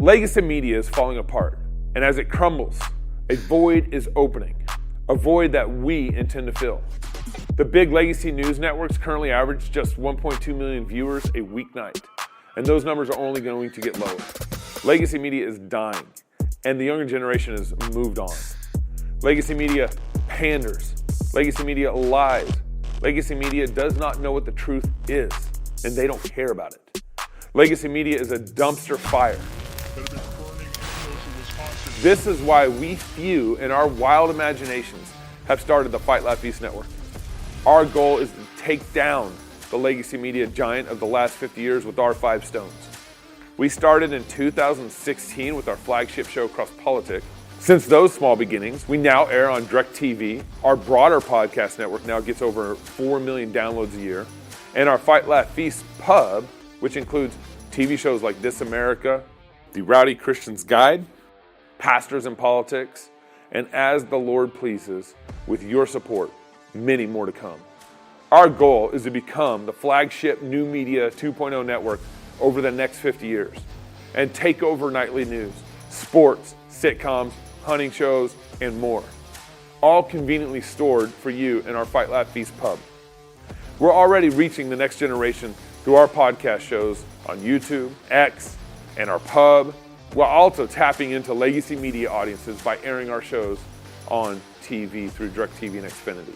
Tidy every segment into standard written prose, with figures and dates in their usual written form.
Legacy media is falling apart, and as it crumbles, a void is opening, a void that we intend to fill. The big legacy news networks currently average just 1.2 million viewers a weeknight, and those numbers are only going to get lower. Legacy media is dying, and the younger generation has moved on. Legacy media panders. Legacy media lies. Legacy media does not know what the truth is, and they don't care about it. Legacy media is a dumpster fire. This is why we few in our wild imaginations have started the Fight Laugh Feast Network. Our goal is to take down the legacy media giant of the last 50 years with our 5 stones. We started in 2016 with our flagship show, Cross Politic. Since those small beginnings, we now air on DirecTV. Our broader podcast network now gets over 4 million downloads a year. And our Fight Laugh Feast pub, which includes TV shows like This America, The Rowdy Christian's Guide, Pastors in Politics, and As the Lord Pleases, with your support, many more to come. Our goal is to become the flagship new media 2.0 network over the next 50 years and take over nightly news, sports, sitcoms, hunting shows, and more, all conveniently stored for you in our Fight Laugh Feast pub. We're already reaching the next generation through our podcast shows on YouTube, X, and our pub, while also tapping into legacy media audiences by airing our shows on TV through DirecTV and Xfinity.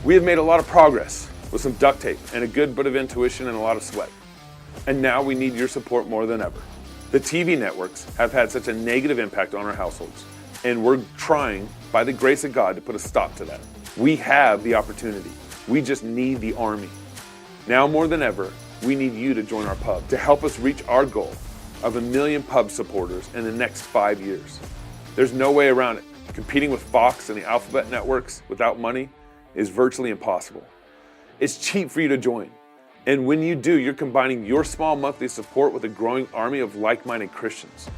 We have made a lot of progress with some duct tape and a good bit of intuition and a lot of sweat. And now we need your support more than ever. The TV networks have had such a negative impact on our households, and we're trying, by the grace of God, to put a stop to that. We have the opportunity. We just need the army. Now more than ever, we need you to join our pub to help us reach our goal of 1 million pub supporters in the next 5 years. There's no way around it. Competing with Fox and the Alphabet networks without money is virtually impossible. It's cheap for you to join. And when you do, you're combining your small monthly support with a growing army of like-minded Christians.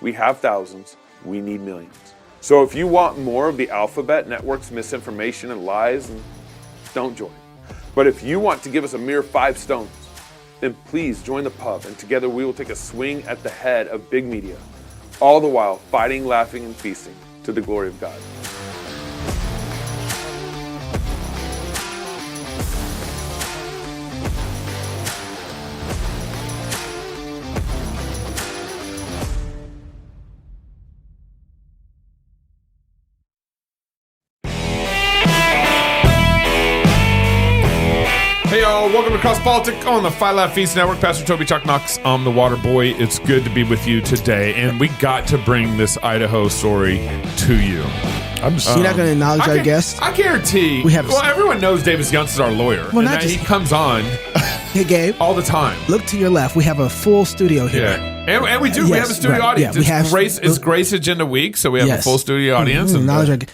We have thousands, we need millions. So if you want more of the Alphabet network's misinformation and lies, don't join. But if you want to give us a mere 5 stones, then please join the pub, and together we will take a swing at the head of big media, all the while fighting, laughing, and feasting to the glory of God. Hey y'all, welcome to Cross Politic on the Fight Laugh Feast Network. Pastor Toby Chuck Knox, I'm the Water Boy. It's good to be with you today, and we got to bring this Idaho story to you. You're not going to acknowledge our guest? I guarantee. Well, everyone knows Davis Younts is our lawyer, well, and that he comes on hey, Gabe, all the time. Look to your left. We have a full studio here. Yeah. And we do. Yes, we have a studio audience. Yeah, it's Grace Agenda Week, so we have a full studio audience.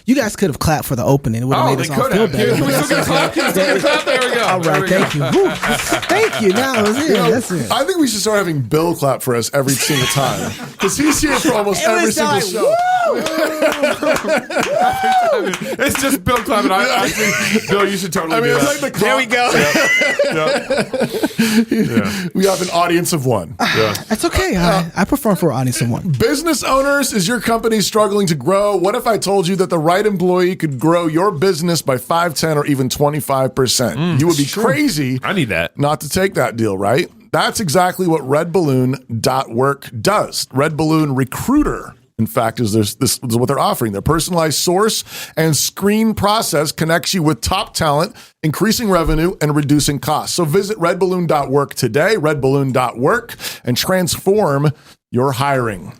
You guys could have clapped for the opening. It would have made us all feel better. Can we still get a clap? There we go. All right, thank you. Thank you. Now that's it. I think we should start having Bill clap for us every single time, because he's here for almost every single show. It's just Bill clapping. I think, Bill, you should totally do that. Like there we go. Yeah. We have an audience of one. That's okay. I perform for an audience of one. Business owners, is your company struggling to grow? What if I told you that the right employee could grow your business by 5, 10, or even 25%? You would be crazy. I need that. Not to take that deal, right? That's exactly what redballoon.work does. Red Balloon Recruiter, in fact, this is what they're offering. Their personalized source and screen process connects you with top talent, increasing revenue and reducing costs. So visit redballoon.work today, redballoon.work, and transform your hiring.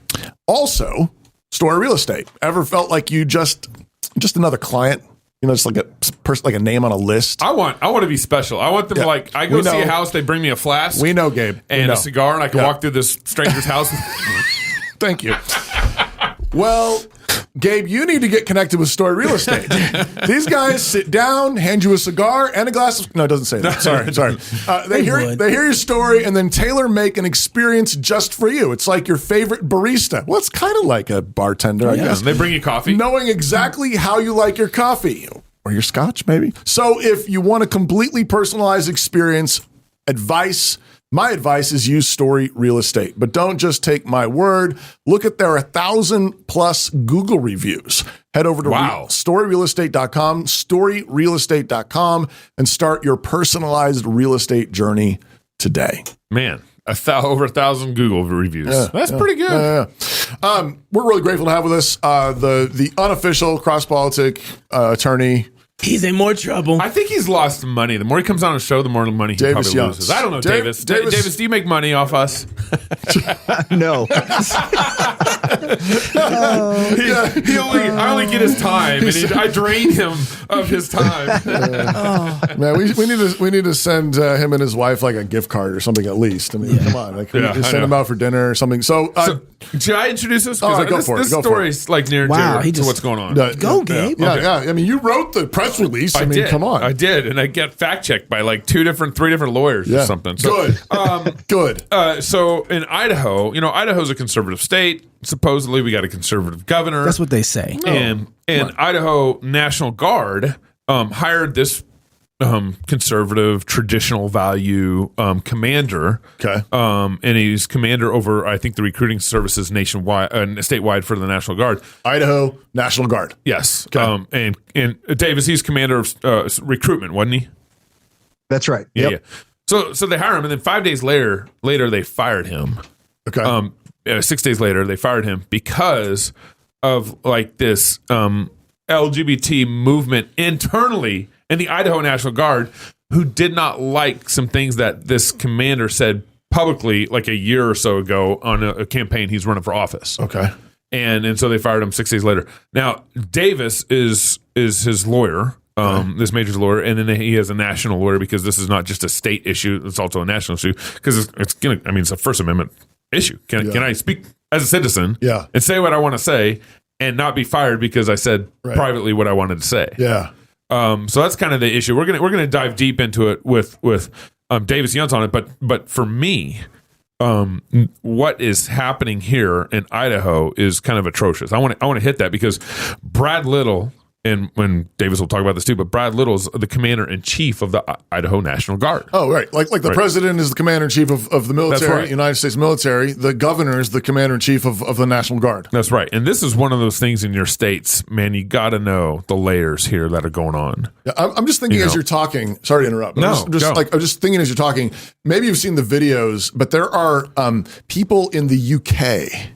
Also, Story Real Estate. Ever felt like you just another client? You know, just like a person, like a name on a list. I want to be special. I want them to I go see a house, they bring me a flask. We know, Gabe. And a cigar, and I can walk through this stranger's house. Thank you. Well, Gabe, you need to get connected with Story Real Estate. These guys sit down, hand you a cigar and a glass of... No, it doesn't say that. Sorry. They hear your story and then tailor make an experience just for you. It's like your favorite barista. Well, it's kind of like a bartender, I guess. They bring you coffee. Knowing exactly how you like your coffee. Or your scotch, maybe. So if you want a completely personalized experience, advice, My advice is use Story Real Estate, but don't just take my word. Look at their 1,000+ Google reviews. Head over to storyrealestate.com, storyrealestate.com, and start your personalized real estate journey today. Man, over 1,000 Google reviews. That's pretty good. We're really grateful to have with us the unofficial cross-politic attorney. He's in more trouble. I think he's lost money. The more he comes on a show, the more money he Davis probably Younts. loses. I don't know, Davis. Davis, do you make money off us? No. I only get his time, and I drain him of his time. Man, we need to send him and his wife like a gift card or something at least. I mean, come on, like we just send him out for dinner or something. So should I introduce this? This story's like near and dear to what's going on. Go, Gabe. Yeah. I mean, you wrote the press release. I mean, come on. I did, and I get fact checked by like three different lawyers or something. So, Good. So in Idaho, Idaho's a conservative state. Supposedly, we got a conservative governor. That's what they say. And Idaho National Guard hired this conservative, traditional value commander. Okay. And he's commander over, I think, the recruiting services nationwide, statewide for the National Guard. Idaho National Guard. Yes. Okay. And Davis, he's commander of recruitment, wasn't he? That's right. Yeah. So they hire him, and then 5 days later they fired him. Okay. 6 days later, they fired him because of like this LGBT movement internally in the Idaho National Guard, who did not like some things that this commander said publicly like a year or so ago on a campaign he's running for office. Okay. And so they fired him 6 days later. Now, Davis is his lawyer. This major's lawyer, and then he has a national lawyer because this is not just a state issue; it's also a national issue because it's a First Amendment issue. Can I speak as a citizen? Yeah. And say what I want to say and not be fired because I said privately what I wanted to say. Yeah. So that's kind of the issue. We're gonna dive deep into it with Davis Younts on it, but for me, what is happening here in Idaho is kind of atrocious. I want to hit that because Brad Little. And when Davis will talk about this too, but Brad Little's the commander-in-chief of the Idaho National Guard. Oh, right. Like the president is the commander-in-chief of the military, United States military. The governor is the commander-in-chief of the National Guard. That's right. And this is one of those things in your states, man, you got to know the layers here that are going on. Yeah, I'm just thinking as you're talking, sorry to interrupt. But I'm just thinking as you're talking, maybe you've seen the videos, but there are people in the UK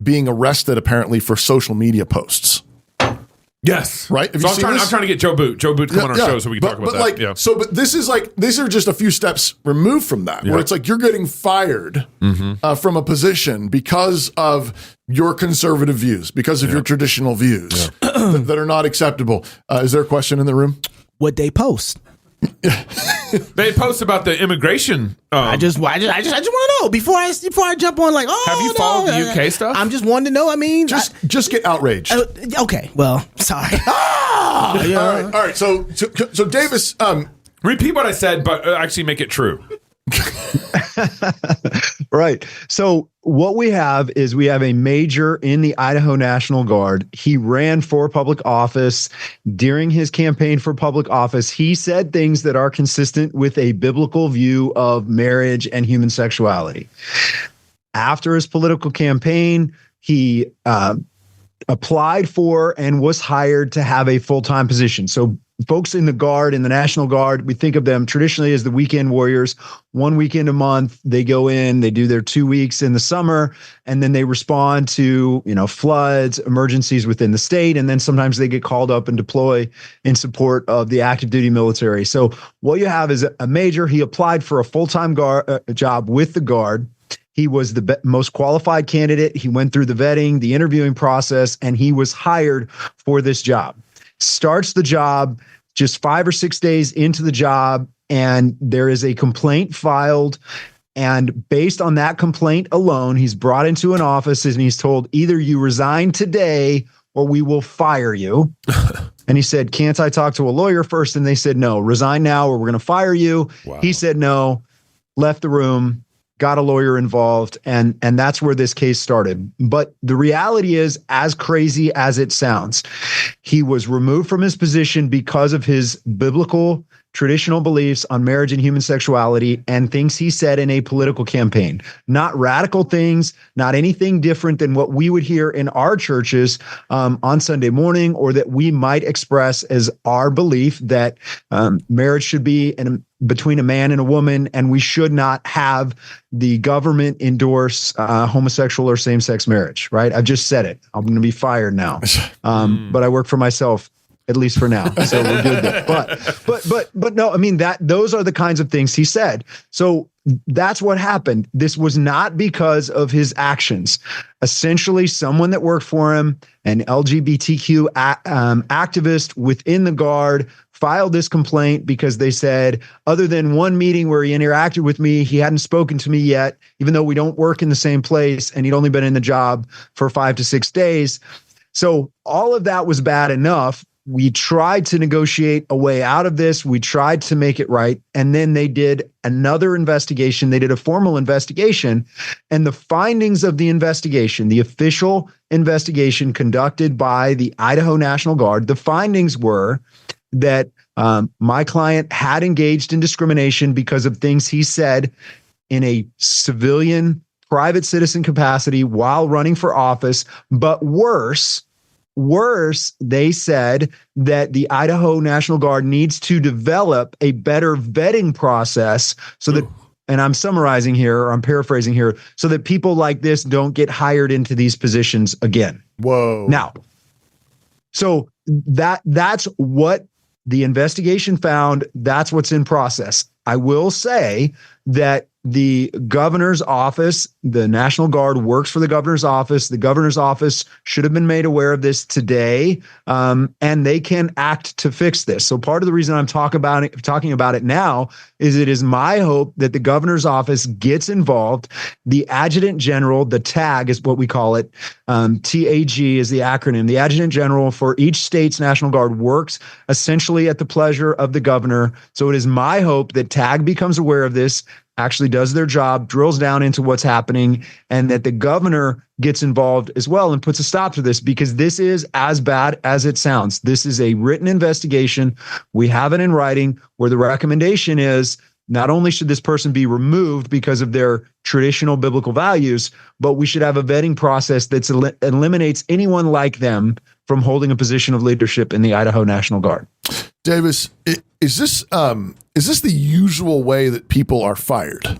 being arrested apparently for social media posts. Yes. Right. So I'm trying to get Joe Boot to come on our show so we can talk about that. But this is these are just a few steps removed from that, where it's like you're getting fired from a position because of your conservative views, because of your traditional views that are not acceptable. Is there a question in the room? What they post? They post about the immigration. I just want to know before I jump on. Like, have you followed the UK stuff? I'm just wanting to know. I mean, just get outraged. Okay, well, sorry. All right. So Davis, repeat what I said, but actually make it true. Right. So what we have is a major in the Idaho National Guard. He ran for public office. During his campaign for public office, he said things that are consistent with a biblical view of marriage and human sexuality. After his political campaign, he applied for and was hired to have a full-time position. So folks in the Guard, in the National Guard, we think of them traditionally as the weekend warriors. 1 weekend a month, they go in, they do their 2 weeks in the summer, and then they respond to, floods, emergencies within the state. And then sometimes they get called up and deploy in support of the active duty military. So what you have is a major. He applied for a full-time job with the Guard. He was the most qualified candidate. He went through the vetting, the interviewing process, and he was hired for this job. Starts the job just 5 or 6 days into the job, and there is a complaint filed. And based on that complaint alone, he's brought into an office and he's told, either you resign today or we will fire you. And he said, can't I talk to a lawyer first? And they said, no, resign now or we're going to fire you. Wow. He said no, left the room, got a lawyer involved, and that's where this case started. But the reality is, as crazy as it sounds, he was removed from his position because of his biblical traditional beliefs on marriage and human sexuality and things he said in a political campaign. Not radical things, not anything different than what we would hear in our churches on Sunday morning, or that we might express as our belief that marriage should be between a man and a woman, and we should not have the government endorse homosexual or same-sex marriage, right? I've just said it. I'm going to be fired now. But I work for myself, at least for now. So we're good there. But no, I mean, those are the kinds of things he said. So that's what happened. This was not because of his actions. Essentially, someone that worked for him, an LGBTQ activist within the Guard, filed this complaint because they said, other than one meeting where he interacted with me, he hadn't spoken to me yet, even though we don't work in the same place, and he'd only been in the job for 5 to 6 days. So all of that was bad enough. We tried to negotiate a way out of this. We tried to make it right. And then they did another investigation. They did a formal investigation. And the findings of the investigation, the official investigation conducted by the Idaho National Guard, the findings were that my client had engaged in discrimination because of things he said in a civilian, private citizen capacity while running for office. But worse, they said that the Idaho National Guard needs to develop a better vetting process so that, and I'm summarizing here, or I'm paraphrasing here, so that people like this don't get hired into these positions again. Whoa. Now, so that's what the investigation found. That's what's in process. I will say that the governor's office, the National Guard works for the governor's office. The governor's office should have been made aware of this today, and they can act to fix this. So part of the reason I'm talking about it now is it is my hope that the governor's office gets involved. The adjutant general, the TAG is what we call it. TAG is the acronym. The adjutant general for each state's National Guard works essentially at the pleasure of the governor. So it is my hope that TAG becomes aware of this, actually does their job, drills down into what's happening, and that the governor gets involved as well and puts a stop to this, because this is as bad as it sounds. This is a written investigation. We have it in writing where the recommendation is not only should this person be removed because of their traditional biblical values, but we should have a vetting process that eliminates anyone like them from holding a position of leadership in the Idaho National Guard. Davis, is this the usual way that people are fired?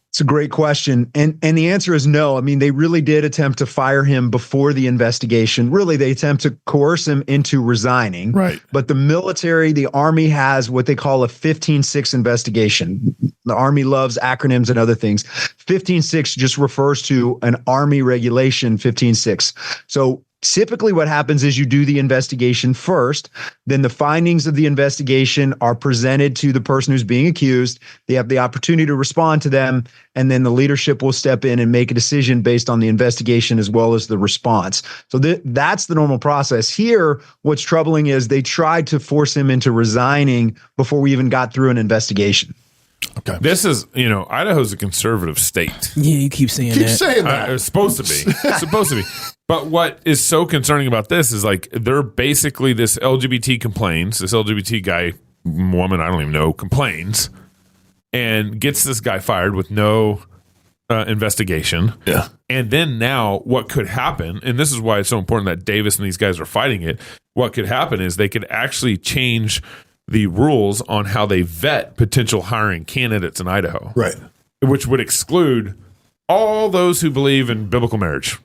It's a great question. And the answer is no. I mean, they really did attempt to fire him before the investigation. Really, they attempt to coerce him into resigning. Right. But the military, the Army has what they call a 15-6 investigation. The Army loves acronyms and other things. 15-6 just refers to an Army regulation 15-6. So typically what happens is you do the investigation first, then the findings of the investigation are presented to the person who's being accused. They have the opportunity to respond to them, and then the leadership will step in and make a decision based on the investigation as well as the response. So that's the normal process. Here, what's troubling is they tried to force him into resigning before we even got through an investigation. Okay. This is, Idaho's a conservative state. Yeah, you keep saying Keep that. saying that. It's supposed to be. It's supposed to be. But what is so concerning about this is they're basically this LGBT guy, woman, I don't even know, complains and gets this guy fired with no investigation. Yeah. And then now what could happen, and this is why it's so important that Davis and these guys are fighting it, what could happen is they could actually change the rules on how they vet potential hiring candidates in Idaho. Right. Which would exclude all those who believe in biblical marriage.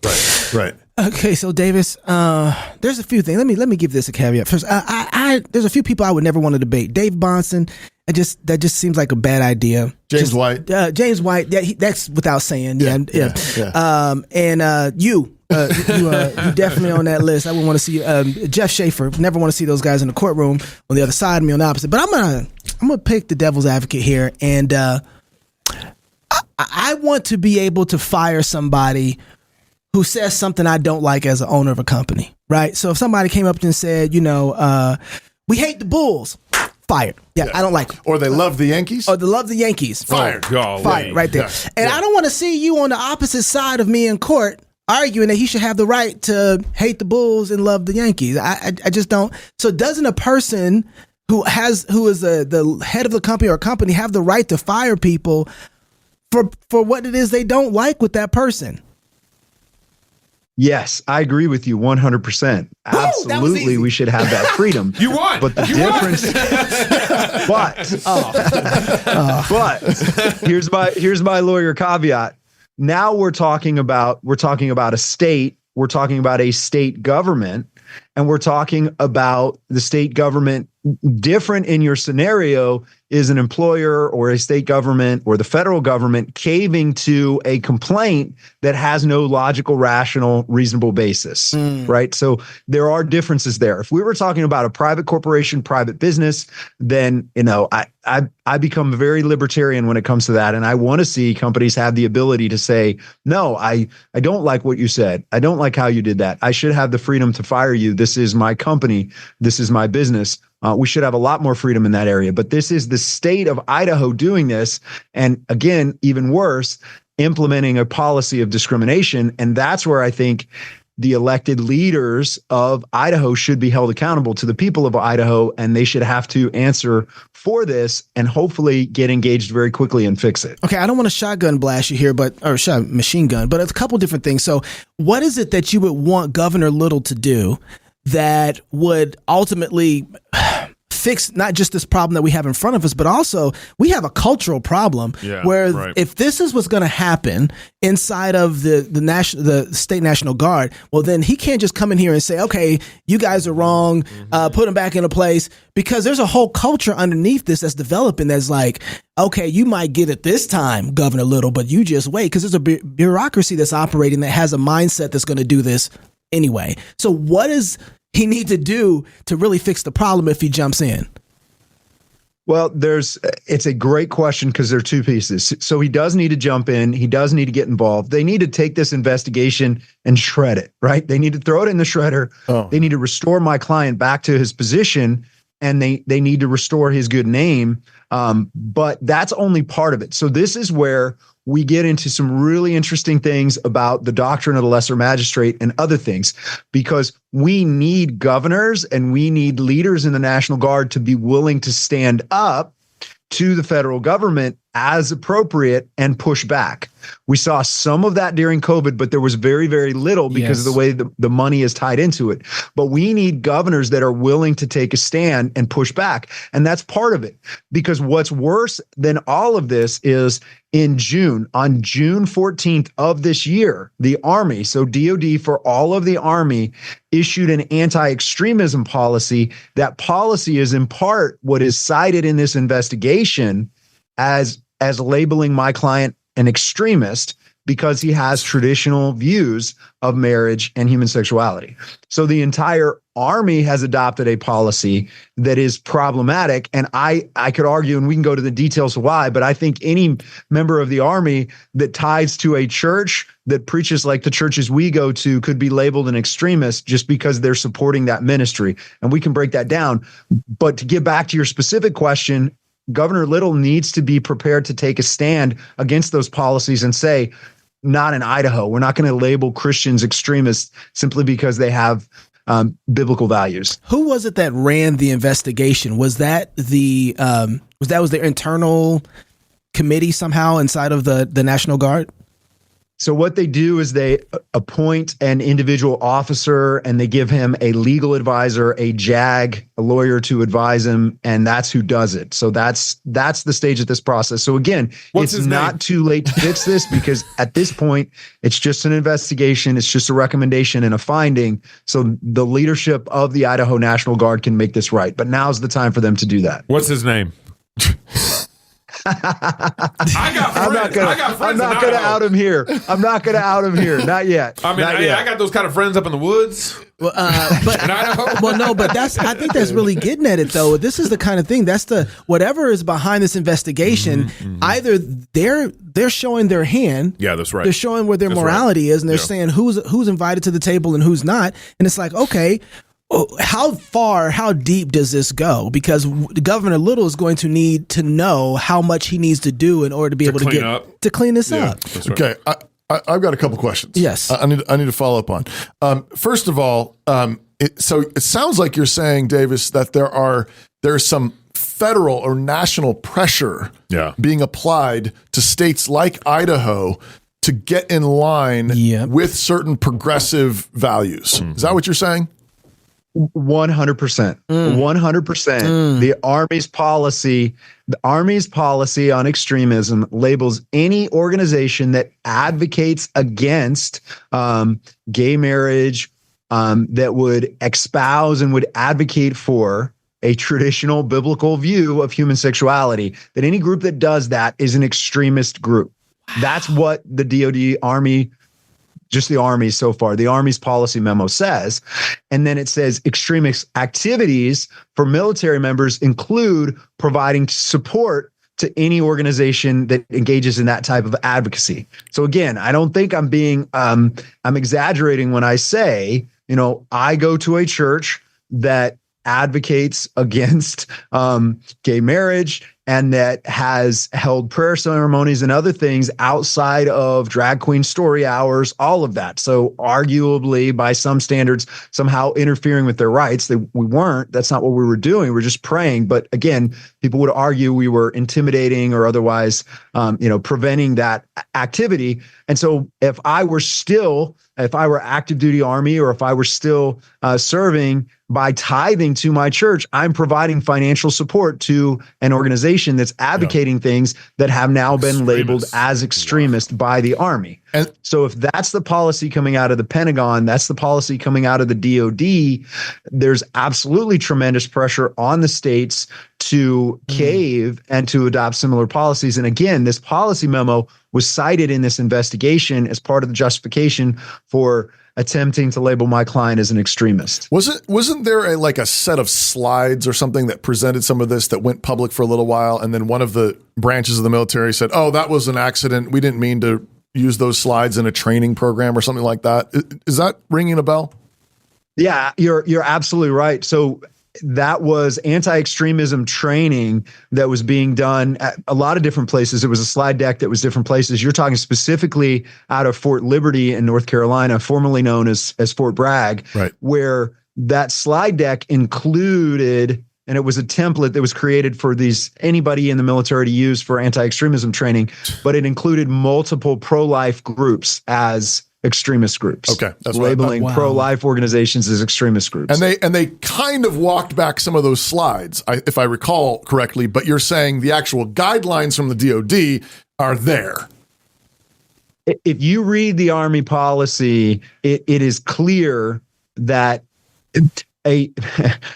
Right. Okay, so Davis, there's a few things. Let me give this a caveat first. There's a few people I would never want to debate. Dave Bonson, that just seems like a bad idea. James White. James White. That's without saying. Yeah. And you definitely on that list. I would want to see Jeff Schaefer. Never want to see those guys in the courtroom on the other side of me on the opposite. But I'm gonna pick the devil's advocate here, and I want to be able to fire somebody who says something I don't like as an owner of a company, right? So if somebody came up and said, we hate the Bulls, fired. Yeah, I don't like them. Or they love the Yankees? Or they love the Yankees. Fired. Fired right there. Yeah. And I don't want to see you on the opposite side of me in court arguing that he should have the right to hate the Bulls and love the Yankees. I just don't. So doesn't a person who is the head of the company or company have the right to fire people for what it is they don't like with that person? Yes, I agree with you 100%. Absolutely, we should have that freedom. You won. But the difference. But here's my lawyer caveat. Now we're talking about a state. We're talking about a state government, and we're talking about the state government. Different in your scenario is an employer or a state government or the federal government caving to a complaint that has no logical, rational, reasonable basis, right? So there are differences there. If we were talking about a private corporation, private business, then, I become very libertarian when it comes to that. And I want to see companies have the ability to say, no, I don't like what you said. I don't like how you did that. I should have the freedom to fire you. This is my company. This is my business. We should have a lot more freedom in that area. But this is the state of Idaho doing this. And again, even worse, implementing a policy of discrimination. And that's where I think the elected leaders of Idaho should be held accountable to the people of Idaho, and they should have to answer for this and hopefully get engaged very quickly and fix it. Okay, I don't want to shotgun blast you here, or machine gun, but it's a couple different things. So what is it that you would want Governor Little to do that would ultimately fix not just this problem that we have in front of us, but also we have a cultural problem where if this is what's going to happen inside of the state National Guard, well, then he can't just come in here and say, okay, you guys are wrong, put them back into place, because there's a whole culture underneath this that's developing that's like, okay, you might get it this time, Governor Little, but you just wait, because there's a bureaucracy that's operating that has a mindset that's going to do this anyway. So what does he need to do to really fix the problem if he jumps in? Well, it's a great question because there are two pieces. So he does need to jump in. He does need to get involved. They need to take this investigation and shred it, right? They need to throw it in the shredder. Oh. They need to restore my client back to his position, and they need to restore his good name. But that's only part of it. So this is where we get into some really interesting things about the doctrine of the lesser magistrate and other things, because we need governors and we need leaders in the National Guard to be willing to stand up to the federal government as appropriate and push back. We saw some of that during COVID, but there was very, very little because of the way the money is tied into it. But we need governors that are willing to take a stand and push back. And that's part of it, because what's worse than all of this is on June 14th of this year, the Army, so DOD for all of the Army, issued an anti-extremism policy. That policy is in part what is cited in this investigation as labeling my client an extremist because he has traditional views of marriage and human sexuality. So the entire Army has adopted a policy that is problematic. And I could argue, and we can go to the details of why, but I think any member of the Army that ties to a church that preaches like the churches we go to could be labeled an extremist just because they're supporting that ministry. And we can break that down. But to get back to your specific question, Governor Little needs to be prepared to take a stand against those policies and say, not in Idaho. We're not going to label Christians extremists simply because they have biblical values. Who was it that ran the investigation? Was that the was their internal committee somehow inside of the National Guard? So what they do is they appoint an individual officer and they give him a legal advisor, a JAG, a lawyer to advise him, and that's who does it. So that's the stage of this process. So again, it's not too late to fix this because at this point, it's just an investigation. It's just a recommendation and a finding. So the leadership of the Idaho National Guard can make this right. But now's the time for them to do that. What's his name? I'm not gonna out him here. I'm not gonna out him here. Not yet. I mean, I got those kind of friends up in the woods. Well, but I think that's really getting at it though. This is the kind of thing. That's the whatever is behind this investigation. Either they're showing their hand. Yeah, that's right. They're showing where their morality is, and they're saying who's invited to the table and who's not. And it's like, okay, how deep does this go? Because Governor Little is going to need to know how much he needs to do in order to be able to clean this up. That's right. Okay. I've got a couple questions. Yes. I need to follow up on. First of all, so it sounds like you're saying, Davis, that there's some federal or national pressure being applied to states like Idaho to get in line with certain progressive values. Is that what you're saying? 100%. 100%. The Army's policy on extremism labels any organization that advocates against gay marriage, that would espouse and would advocate for a traditional biblical view of human sexuality, that any group that does that is an extremist group. That's what the DoD Army, just the Army so far, the Army's policy memo says. And then it says extremist activities for military members include providing support to any organization that engages in that type of advocacy. So again, I don't think I'm being, I'm exaggerating when I say, I go to a church that advocates against gay marriage and that has held prayer ceremonies and other things outside of drag queen story hours, all of that. So arguably, by some standards, somehow interfering with their rights. We weren't. That's not what we were doing. We're just praying. But again, people would argue we were intimidating or otherwise, preventing that activity. And so if I were active duty Army, or if I were still serving, by tithing to my church, I'm providing financial support to an organization that's advocating things that have now been labeled as extremist by the Army. And so if that's the policy coming out of the Pentagon, that's the policy coming out of the DoD, there's absolutely tremendous pressure on the states to cave and to adopt similar policies. And again, this policy memo was cited in this investigation as part of the justification for attempting to label my client as an extremist. Wasn't there a set of slides or something that presented some of this that went public for a little while, and then one of the branches of the military said, "Oh, that was an accident. We didn't mean to use those slides in a training program," or something like that? Is that ringing a bell? Yeah, you're absolutely right. So that was anti-extremism training that was being done at a lot of different places. It was a slide deck that was different places. You're talking specifically out of Fort Liberty in North Carolina, formerly known as Fort Bragg, right, where that slide deck included, and it was a template that was created for anybody in the military to use for anti-extremism training, but it included multiple pro-life groups as extremist groups. Okay, that's labeling pro-life organizations as extremist groups. And they kind of walked back some of those slides, if I recall correctly, but you're saying the actual guidelines from the DoD are there. If you read the Army policy, it is clear that I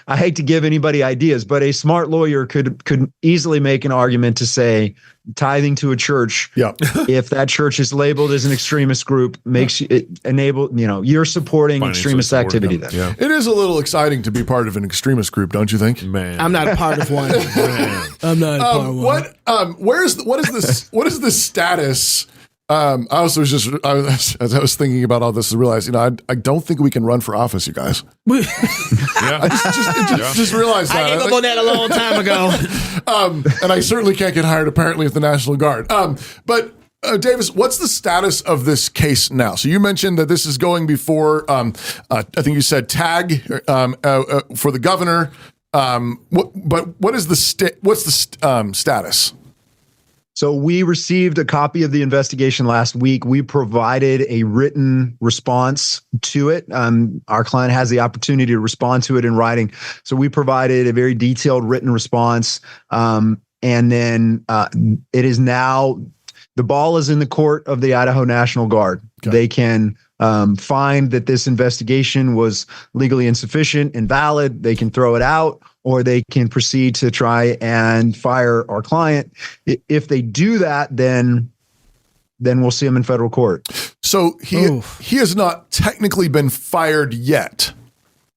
hate to give anybody ideas, but a smart lawyer could easily make an argument to say tithing to a church, if that church is labeled as an extremist group, makes you're supporting extremist activity there. Yeah. It is a little exciting to be part of an extremist group, don't you think? Man, I'm not a part of one. I'm not a part of one. What is the status? I also was as I was thinking about all this, I realized, I don't think we can run for office, you guys. I just realized that. I gave up on that a long time ago. And I certainly can't get hired, apparently, with the National Guard. But Davis, what's the status of this case now? So you mentioned that this is going before, I think you said TAG for the governor. What is the status? So we received a copy of the investigation last week. We provided a written response to it. Our client has the opportunity to respond to it in writing. So we provided a very detailed written response. And then it is now, the ball is in the court of the Idaho National Guard. Okay. They can find that this investigation was legally insufficient, invalid. They can throw it out, or they can proceed to try and fire our client. If they do that, then we'll see him in federal court. So he has not technically been fired yet.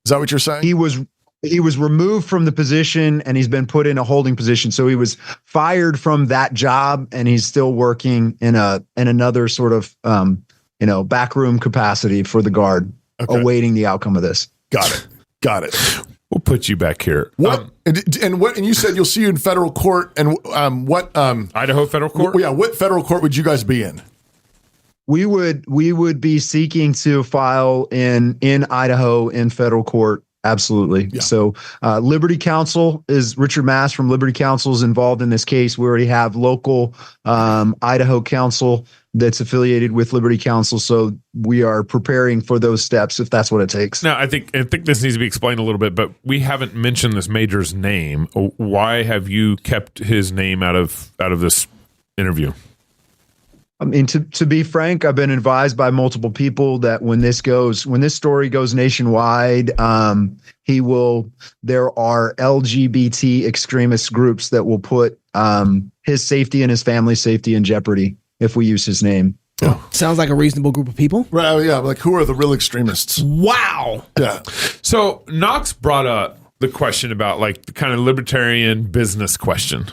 Is that what you're saying? He was removed from the position and he's been put in a holding position. So he was fired from that job and he's still working in another sort of backroom capacity for the Guard, awaiting the outcome of this. Got it. We'll put you back here. What and you said you'll see you in federal court, and what Idaho federal court? What federal court would you guys be in? We would be seeking to file in Idaho in federal court. Absolutely. Yeah. So Liberty Counsel is Richard Mass from Liberty Counsel is involved in this case. We already have local Idaho counsel that's affiliated with Liberty Counsel. So we are preparing for those steps if that's what it takes. Now, I think this needs to be explained a little bit, but we haven't mentioned this major's name. Why have you kept his name out of this interview? I mean, to be frank, I've been advised by multiple people that when this story goes nationwide, there are LGBT extremist groups that will put his safety and his family's safety in jeopardy if we use his name. Sounds like a reasonable group of people. Right? Yeah. Like, who are the real extremists? Wow. Yeah. So Knox brought up the question about like the kind of libertarian business question.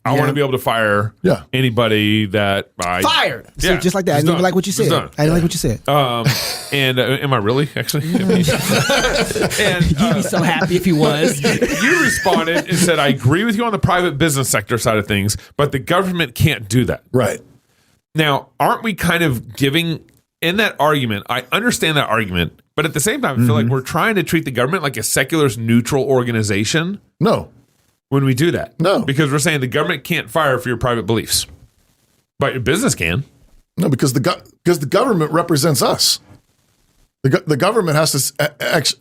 I want to be able to fire anybody that I fired. So just like that. I didn't even like what you said. I didn't like what you said. And am I really actually? And You'd be so happy if he was. You responded and said, "I agree with you on the private business sector side of things, but the government can't do that." Right. Now, aren't we kind of giving in that argument? I understand that argument, but at the same time, I feel like we're trying to treat the government like a secular, neutral organization. No. When we do that. No. Because we're saying the government can't fire for your private beliefs. But your business can. No, because the government represents us. The government has to,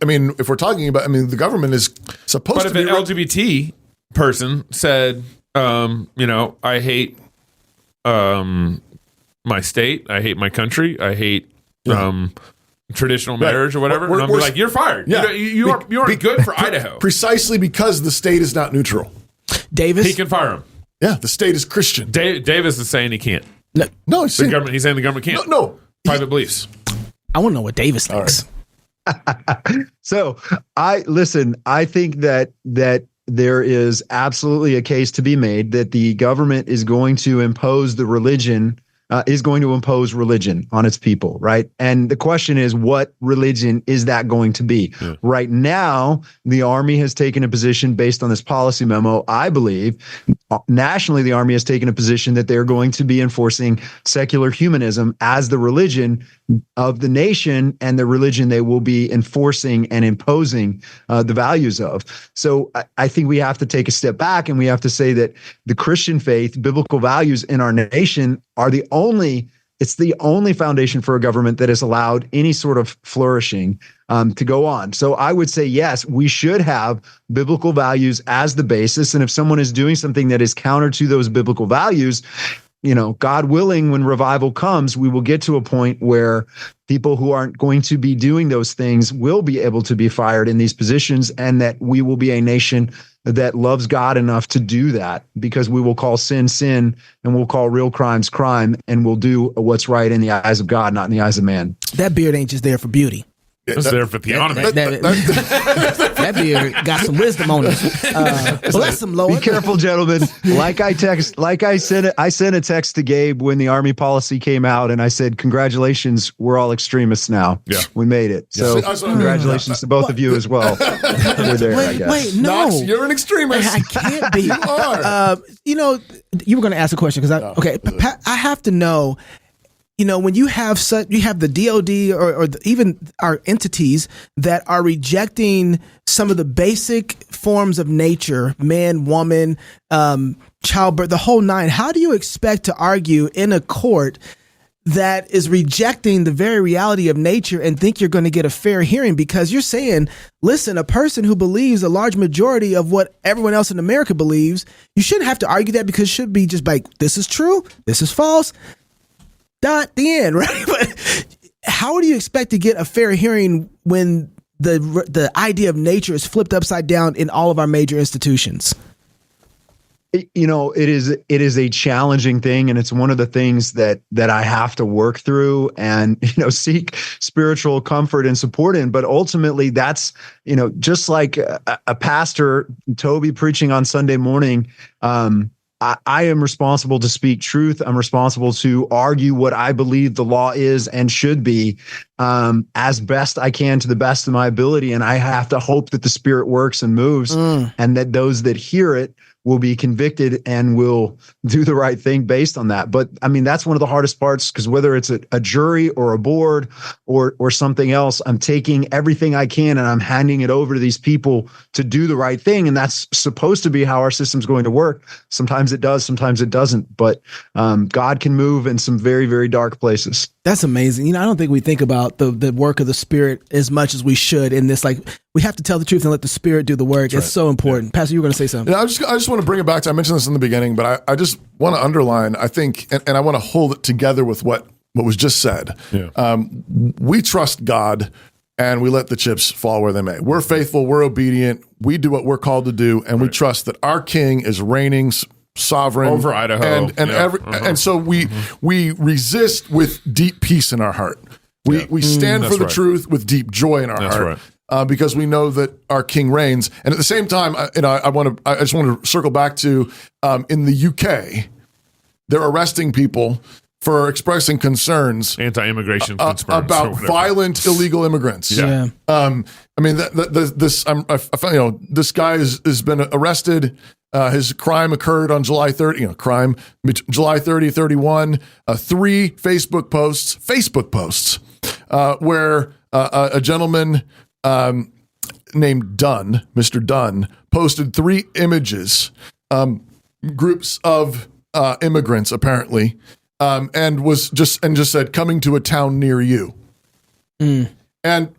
if we're talking about, the government is supposed to be. But if an LGBT person said, I hate my state, I hate my country, I hate traditional marriage or whatever, and I'm like, you're fired. Yeah. You aren't good for Idaho. Precisely because the state is not neutral. Davis? He can fire him. Yeah, the state is Christian. Davis is saying he can't. No, he's saying the government can't. No. Private beliefs. I want to know what Davis thinks. So I think that there is absolutely a case to be made that the government is going to impose religion on its people, right? And the question is, what religion is that going to be? Yeah. Right now, the Army has taken a position based on this policy memo. I believe nationally, the Army has taken a position that they're going to be enforcing secular humanism as the religion of the nation and the religion they will be enforcing and imposing the values of. So I think we have to take a step back and we have to say that the Christian faith, biblical values in our nation are the only foundation for a government that has allowed any sort of flourishing to go on. So I would say, yes, we should have biblical values as the basis. And if someone is doing something that is counter to those biblical values, God willing, when revival comes, we will get to a point where people who aren't going to be doing those things will be able to be fired in these positions, and that we will be a nation that loves God enough to do that, because we will call sin, sin, and we'll call real crimes, crime, and we'll do what's right in the eyes of God, not in the eyes of man. That beard ain't just there for beauty. It's there for theonomy. That beard got some wisdom on it. Bless him, Lord. Be careful, gentlemen. I sent a text to Gabe when the Army policy came out, and I said, "Congratulations, we're all extremists now. Yeah, we made it." So congratulations to both of you as well. We're there. Wait, no, Knox, you're an extremist. I can't be. You are. You were going to ask a question because I have to know. When you have the DOD or even our entities that are rejecting some of the basic forms of nature, man, woman, childbirth, the whole nine, how do you expect to argue in a court that is rejecting the very reality of nature and think you're going to get a fair hearing? Because you're saying, listen, a person who believes a large majority of what everyone else in America believes, you shouldn't have to argue that, because it should be just like, this is true, this is false. The end, right? But how do you expect to get a fair hearing when the idea of nature is flipped upside down in all of our major institutions? It is a challenging thing, and it's one of the things that I have to work through and seek spiritual comfort and support in. But ultimately, that's just like a pastor, Toby, preaching on Sunday morning. I am responsible to speak truth. I'm responsible to argue what I believe the law is and should be, as best I can to the best of my ability. And I have to hope that the Spirit works and moves, and that those that hear it will be convicted and will do the right thing based on that. But I mean, that's one of the hardest parts, because whether it's a jury or a board or something else, I'm taking everything I can and I'm handing it over to these people to do the right thing. And that's supposed to be how our system's going to work. Sometimes it does, sometimes it doesn't. But God can move in some very, very dark places. That's amazing. I don't think we think about the work of the Spirit as much as we should in this. Like, we have to tell the truth and let the Spirit do the work. It's so important. Pastor, you were going to say something. Yeah, I just want to bring it back to, I mentioned this in the beginning, but I just want to underline, I think, and I want to hold it together with what was just said. Yeah. We trust God and we let the chips fall where they may. We're faithful, we're obedient, we do what we're called to do, and we trust that our King is reigning sovereign over Idaho, and so we resist with deep peace in our heart. We stand for the truth with deep joy in our heart. Right. Because we know that our King reigns, and at the same time, I just want to circle back to in the UK, they're arresting people for expressing concerns, anti-immigration concerns about violent illegal immigrants. Yeah. I mean, this guy has been arrested. His crime occurred on July 30. July 30, 31. 3 Facebook posts where a gentleman named Dunn, Mr. Dunn, posted 3 images, groups of immigrants apparently, and just said, "Coming to a town near you." And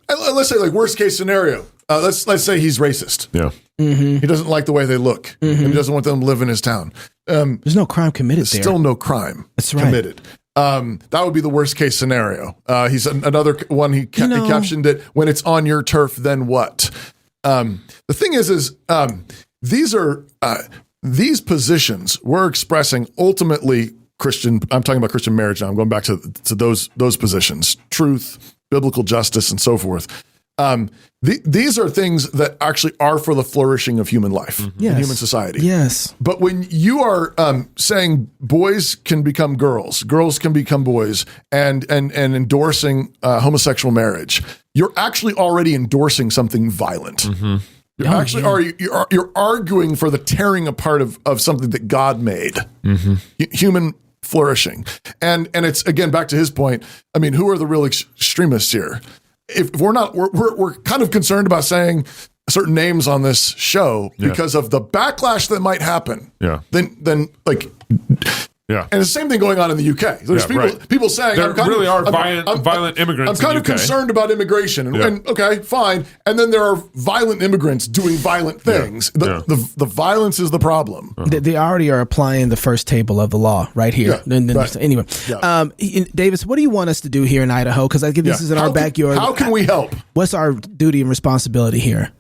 let's say, like, worst case scenario, let's say he's racist. Yeah. He doesn't like the way they look. And he doesn't want them to live in his town. There's no crime committed there. Still no crime committed. That would be the worst case scenario. He's another one. He captioned it, "When it's on your turf, then what?" The thing is these positions we're expressing ultimately Christian. I'm talking about Christian marriage now. I'm going back to those positions: truth, biblical justice, and so forth. These are things that actually are for the flourishing of human life and human society. Yes. But when you are saying boys can become girls, girls can become boys, and endorsing homosexual marriage, you're actually already endorsing something violent. Mm-hmm. You're arguing for the tearing apart of something that God made, human flourishing. And it's, again, back to his point. I mean, who are the real extremists here? If we're not, we're kind of concerned about saying certain names on this show because of the backlash that might happen. Yeah. Then like. Yeah, and it's the same thing going on in the UK. There's people saying there really are violent immigrants. I'm kind of concerned about immigration, and okay, fine. And then there are violent immigrants doing violent things. The violence is the problem. They already are applying the first table of the law right here. Anyway, Davis, what do you want us to do here in Idaho? Because I think this is in our backyard. How can we help? What's our duty and responsibility here?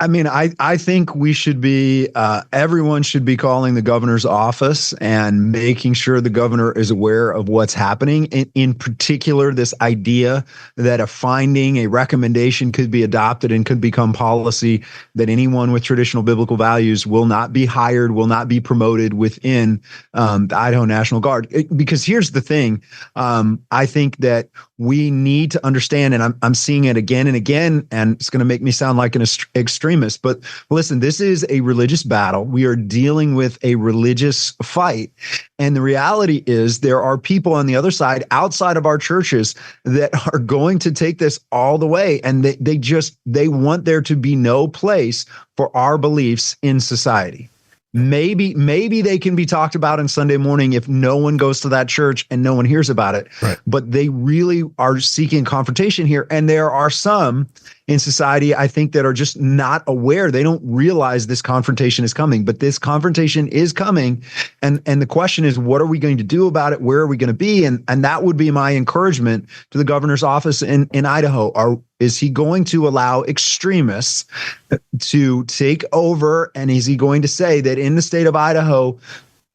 I mean, I think we should be, everyone should be calling the governor's office and making sure the governor is aware of what's happening. In particular, this idea that a recommendation could be adopted and could become policy, that anyone with traditional biblical values will not be hired, will not be promoted within the Idaho National Guard. Because here's the thing, I think that we need to understand, and I'm seeing it again and again, and it's going to make me sound like an extremist, but listen, this is a religious battle. We are dealing with a religious fight. And the reality is there are people on the other side, outside of our churches, that are going to take this all the way. And they want there to be no place for our beliefs in society. Maybe they can be talked about on Sunday morning if no one goes to that church and no one hears about it. Right. But they really are seeking confrontation here. And there are some in society, I think, that are just not aware. They don't realize this confrontation is coming, but this confrontation is coming. And the question is, what are we going to do about it? Where are we going to be? And that would be my encouragement to the governor's office in Idaho. Is he going to allow extremists to take over? And is he going to say that in the state of Idaho,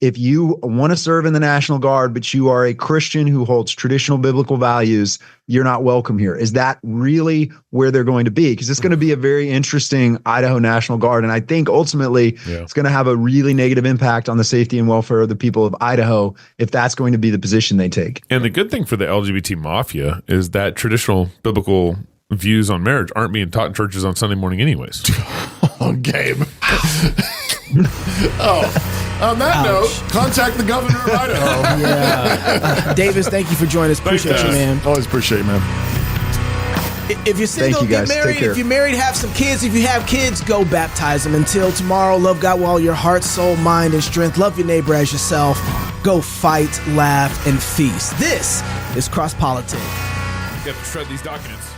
if you want to serve in the National Guard, but you are a Christian who holds traditional biblical values, you're not welcome here? Is that really where they're going to be? Because it's going to be a very interesting Idaho National Guard. And I think ultimately it's going to have a really negative impact on the safety and welfare of the people of Idaho if that's going to be the position they take. And the good thing for the LGBT mafia is that traditional biblical views on marriage aren't being taught in churches on Sunday morning anyways. Oh, Gabe. On that note, contact the governor of Idaho. Yeah. Davis, thank you for joining us. Appreciate you, man. Always appreciate it, man. If you're single, Thank you, get guys. Take married. care. If you're married, have some kids. If you have kids, go baptize them. Until tomorrow, love God with all your heart, soul, mind, and strength. Love your neighbor as yourself. Go fight, laugh, and feast. This is Cross Politics. You have to shred these documents.